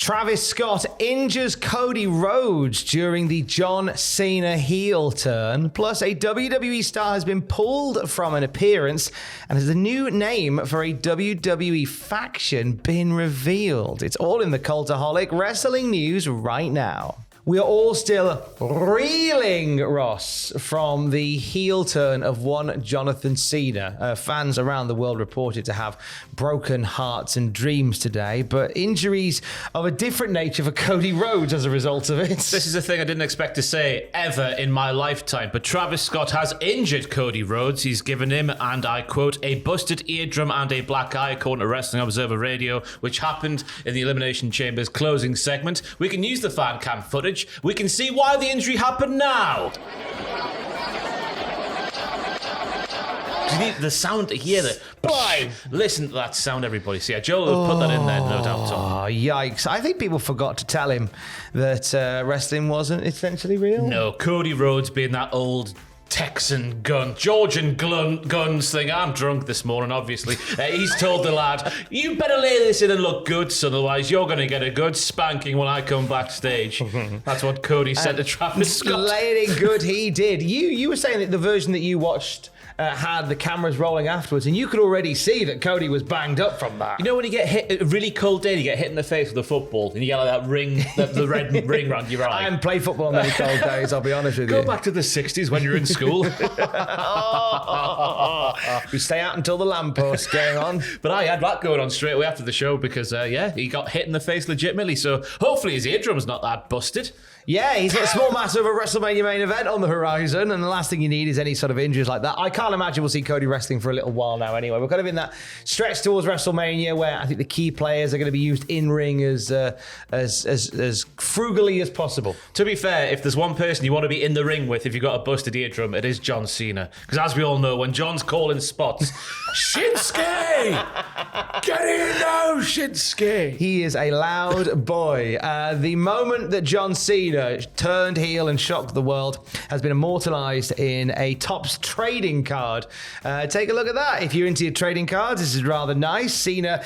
Travis Scott injures Cody Rhodes during the John Cena heel turn. Plus, a WWE star has been pulled from an appearance, and has a new name for a WWE faction been revealed. It's all in the Cultaholic wrestling news right now. We are all still reeling, Ross, from the heel turn of one Jonathan Cena. Fans around the world reported to have broken hearts and dreams today, but injuries of a different nature for Cody Rhodes as a result of it. This is a thing I didn't expect to say ever in my lifetime, but Travis Scott has injured Cody Rhodes. He's given him, and I quote, a busted eardrum and a black eye, according to Wrestling Observer Radio, which happened in the Elimination Chamber's closing segment. We can use the fan cam footage. We can see why the injury happened now. You need the sound to hear it. Listen to that sound, everybody. See, Joel will put that in there, no doubt, Tom. Oh, yikes. I think people forgot to tell him that wrestling wasn't essentially real. No, Cody Rhodes being that old Texan Georgian gunslinger. I'm drunk this morning, obviously. He's told the lad, you better lay this in and look good, son, otherwise you're going to get a good spanking when I come backstage. That's what Cody said to Travis Scott. Lay it in good, he did. You were saying that the version that you watched had the cameras rolling afterwards, and you could already see that Cody was banged up from that. You know when you get hit, a really cold day, you get hit in the face with a football, and you get like that ring, the red ring around your eye. I haven't played football on many cold days, I'll be honest with you. Go back to the 60s when you're in school. We stay out until the lamppost going on. But I had that going on straight away after the show because, he got hit in the face legitimately, so hopefully his eardrum's not that busted. Yeah, he's got a small match of a WrestleMania main event on the horizon, and the last thing you need is any sort of injuries like that. I can't imagine we'll see Cody wrestling for a little while now anyway. We're kind of in that stretch towards WrestleMania where I think the key players are going to be used in-ring as frugally as possible. To be fair, if there's one person you want to be in the ring with if you've got a busted eardrum, it is John Cena. Because as we all know, when John's calling spots, Shinsuke! Get in now, Shinsuke! He is a loud boy. The moment that John Cena turned heel and shocked the world has been immortalized in a Topps trading card. Take a look at that. If you're into your trading cards, this is rather nice. Cena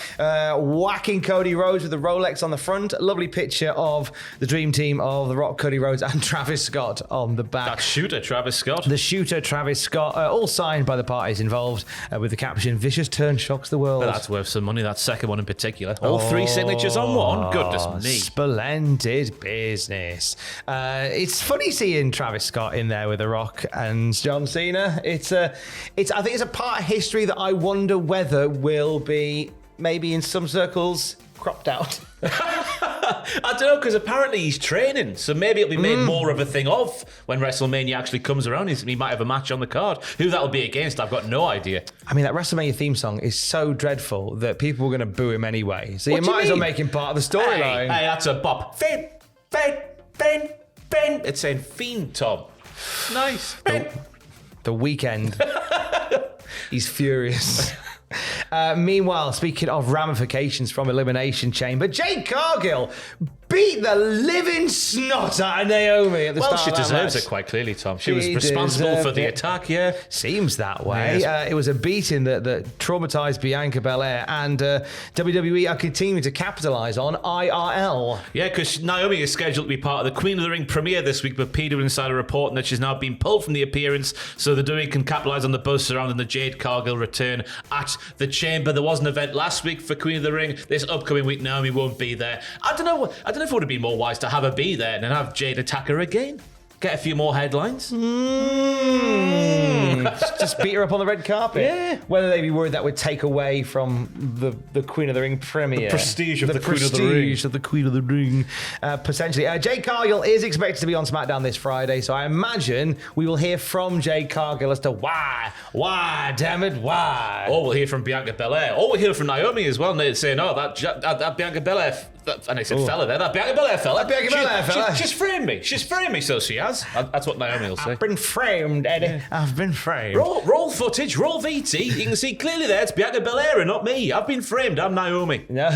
whacking Cody Rhodes with the Rolex on the front. A lovely picture of the dream team of The Rock, Cody Rhodes, and Travis Scott on the back. That shooter, Travis Scott. The shooter, Travis Scott, all signed by the parties involved with the caption, "Vicious turn shocks the world." But that's worth some money, that second one in particular. All three signatures on one. Goodness me. Splendid business. It's funny seeing Travis Scott in there with The Rock and John Cena. I think it's a part of history that I wonder whether will be maybe in some circles cropped out. I don't know, because apparently he's training, so maybe it'll be made more of a thing of when WrestleMania actually comes around. He might have a match on the card. Who that'll be against, I've got no idea. I mean, that WrestleMania theme song is so dreadful that people are going to boo him anyway. So you might as well make him part of the storyline. Hey, that's a bop. Fin. It's saying fiend, Tom. Nice. The Weekend. He's furious. Meanwhile, speaking of ramifications from Elimination Chamber, Jade Cargill beat the living snot out of Naomi at the start of that match. Well, she deserves it quite clearly, Tom. She was responsible for the attack, yeah. Seems that way. Yes. It was a beating that traumatised Bianca Belair, and WWE are continuing to capitalise on IRL. Yeah, because Naomi is scheduled to be part of the Queen of the Ring premiere this week, but Peter Insider reporting that she's now been pulled from the appearance so the WWE can capitalise on the buzz surrounding the Jade Cargill return at the Chamber. There was an event last week for Queen of the Ring. This upcoming week, Naomi won't be there. I don't know if it would have been more wise to have her be there and then have Jade attack her again. Get a few more headlines. Just beat her up on the red carpet. Yeah. Whether they be worried that would take away from the Queen of the Ring premiere. The prestige of the Queen of the Ring. The prestige of the Queen of the Ring. Potentially. Jade Cargill is expected to be on SmackDown this Friday, so I imagine we will hear from Jade Cargill as to why, damn it, why. Or we'll hear from Bianca Belair. Or we'll hear from Naomi as well, saying, that Bianca Belair, and I said fella there, that Bianca Belair fella. She's framed me. She's framed me, so she has. That's what Naomi will say. I've been framed, Eddie. Yeah. I've been framed. Roll footage, roll VT. You can see clearly there it's Bianca Belair and not me. I've been framed. I'm Naomi. No,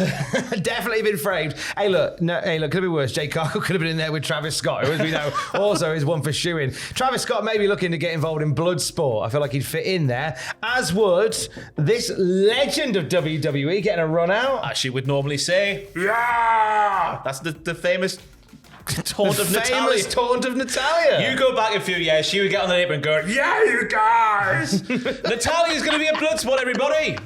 definitely been framed. Hey, look, could have been worse. Jade Cargill could have been in there with Travis Scott, who, as we know, also is one for shooing. Travis Scott may be looking to get involved in Bloodsport. I feel like he'd fit in there, as would this legend of WWE getting a run out. As she would normally say, yeah. That's the famous taunt of Natalia. Famous taunt of Natalia. You go back a few years, she would get on the apron and go, yeah, you guys. Natalia's going to be a Bloodsport, everybody.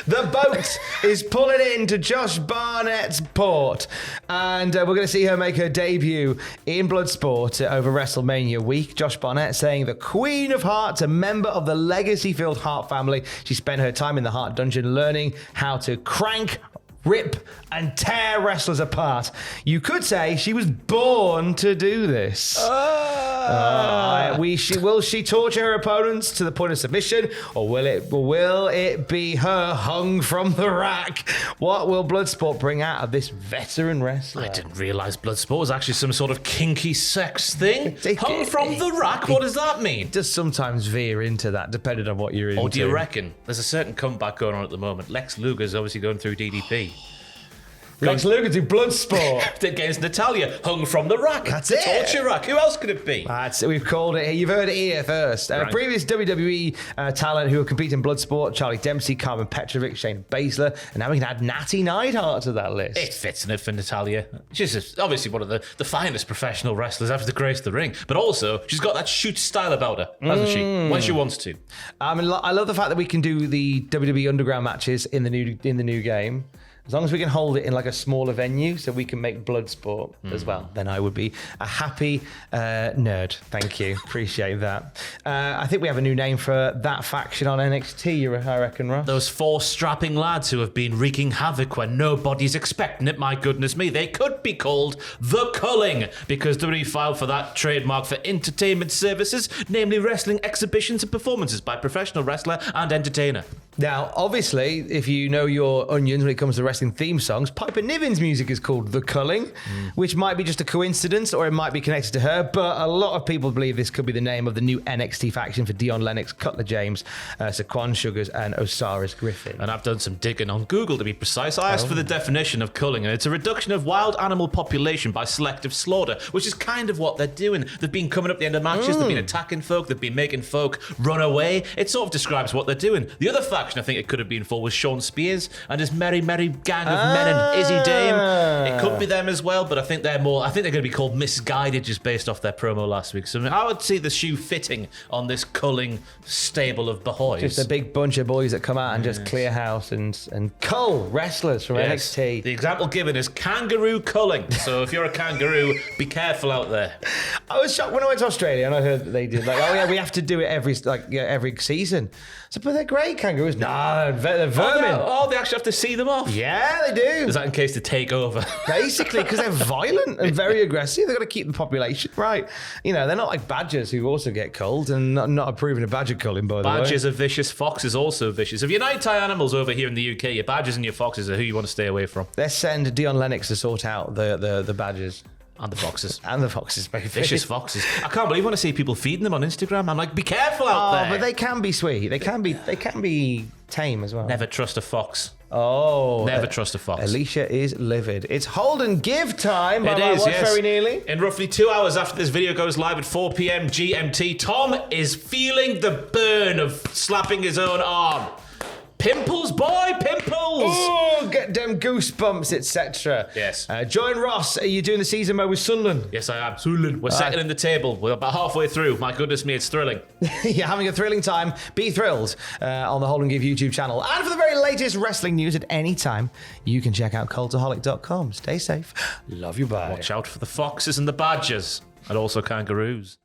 The boat is pulling into Josh Barnett's port, and we're going to see her make her debut in Bloodsport over WrestleMania week. Josh Barnett saying the Queen of Hearts, a member of the legacy-filled Hart family. She spent her time in the Hart Dungeon learning how to crank, rip, and tear wrestlers apart. You could say she was born to do this. Will she torture her opponents to the point of submission, or will it be her hung from the rack? What will Bloodsport bring out of this veteran wrestler? I didn't realise Bloodsport was actually some sort of kinky sex thing. Hung from the rack? What does that mean? It does sometimes veer into that, depending on what you're into. Or do you reckon there's a certain comeback going on at the moment? Lex Luger's obviously going through DDP. Lex Luger to Bloodsport against Natalia, hung from the rack. That's it. Torture rack. Who else could it be? We've called it. You've heard it here first. Right. Previous WWE talent who have competed in Bloodsport: Charlie Dempsey, Carmen Petrovic, Shayna Baszler, and now we can add Natty Neidhart to that list. It fits in it for Natalia. She's obviously one of the finest professional wrestlers ever to grace the ring, but also she's got that shoot style about her, hasn't she? When she wants to. I love the fact that we can do the WWE Underground matches in the new game. As long as we can hold it in like a smaller venue so we can make Bloodsport as well, then I would be a happy nerd. Thank you. Appreciate that. I think we have a new name for that faction on NXT, I reckon, Ross. Those 4 strapping lads who have been wreaking havoc when nobody's expecting it. My goodness me. They could be called The Culling, because WWE filed for that trademark for entertainment services, namely wrestling exhibitions and performances by professional wrestler and entertainer. Now, obviously, if you know your onions when it comes to wrestling theme songs, Piper Niven's music is called The Culling, which might be just a coincidence or it might be connected to her, but a lot of people believe this could be the name of the new NXT faction for Dion Lennox, Cutler James, Saquon Sugars, and Osiris Griffin. And I've done some digging on Google, to be precise. I asked for the definition of culling, and it's a reduction of wild animal population by selective slaughter, which is kind of what they're doing. They've been coming up the end of matches, they've been attacking folk, they've been making folk run away. It sort of describes what they're doing. The other faction I think it could have been for was Sean Spears and his merry gang of men and Izzy Dame. It could be them as well, but I think they're going to be called Misguided just based off their promo last week. So I would see the shoe fitting on this culling stable of boys. Just a big bunch of boys that come out and just clear house and cull wrestlers from NXT. The example given is kangaroo culling. So if you're a kangaroo, be careful out there. I was shocked when I went to Australia and I heard that they did we have to do it every season. So, but they're great kangaroos. No, they're vermin. They actually have to see them off. Yeah, they do. Is that in case they take over? Basically, because they're violent and very aggressive. They've got to keep the population right. You know, they're not like badgers who also get culled, and not approving of badger culling, by the way. Badgers are vicious. Foxes also vicious. If you're nighttime animals over here in the UK, your badgers and your foxes are who you want to stay away from. Let's send Dion Lennox to sort out the badgers. And the foxes. And the foxes, baby. Vicious foxes. I can't believe when I see people feeding them on Instagram. I'm like, be careful out there. But they can be sweet. They can be tame as well. Never trust a fox. Never trust a fox. Alicia is livid. It's hold and give time. It is, yes. Very nearly. In roughly 2 hours after this video goes live at 4 p.m. GMT, Tom is feeling the burn of slapping his own arm. Pimples, boy, pimples! Oh, get them goosebumps, etc. Yes. Join Ross. Are you doing the season mode with Sunderland? Yes, I am. Sunderland. We're second in the table. We're about halfway through. My goodness me, it's thrilling. You're having a thrilling time. Be thrilled on the Hold and Give YouTube channel. And for the very latest wrestling news at any time, you can check out cultaholic.com. Stay safe. Love you, bye. Watch out for the foxes and the badgers. And also kangaroos.